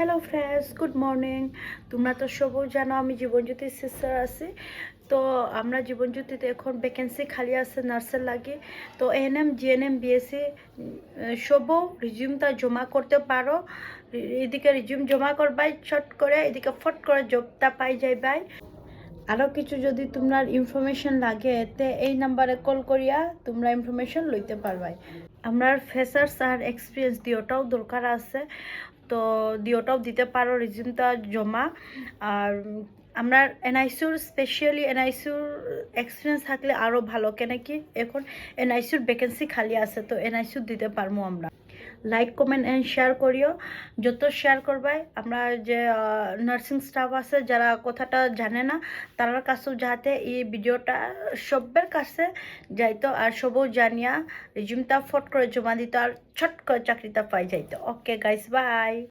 Hello friends, good morning. তোমরা তো সবও জানো আমি জীবনজ্যোতির সিস্টার আছি। তো আমরা জীবনজ্যোতিতে এখন ভ্যাকেন্সি খালি আছে নার্সের লাগে। তো এএনএম জিএনএম বিএসসি সবও রিজিউমটা জমা করতে পারো। এদিকে রিজিউম জমা করবাই শর্ট করে, এদিকে ফট করে জবটা পাই যাইবাই। আরও কিছু যদি তোমরা ইনফরমেশন লাগে তে এই নাম্বারে কল করিয়া তোমরা ইনফরমেশন লইতে পারবাই। আমরা ফ্রেশার্স আর এক্সপিরিয়েন্স দিওটাও দরকার আছে, তো দিওটাও দিতে পারো রিজিউমটা জমা। আর আমরা এনআইসিউর স্পেশালি এনআইসিউর এক্সপিরিয়েন্স থাকলে আরও ভালো, কেন কি এখন এনআইসিউর ভ্যাকেন্সি খালি আছে, তো এনআইসিউ দিতে পারবো আমরা। লাইক কমেন্ট অ্যান্ড শেয়ার করিও, যত শেয়ার করবাই আমরা যে নার্সিং স্টাফ আছে যারা কথাটা জানে না তার কাছেও যাতে এই ভিডিওটা সবের কাছে যাইতো আর সবও জানিয়া রিজিউমটা ফট করে জমা দিত আর ছট করে চাকরিটা পাই যাইতো। Okay guys, by.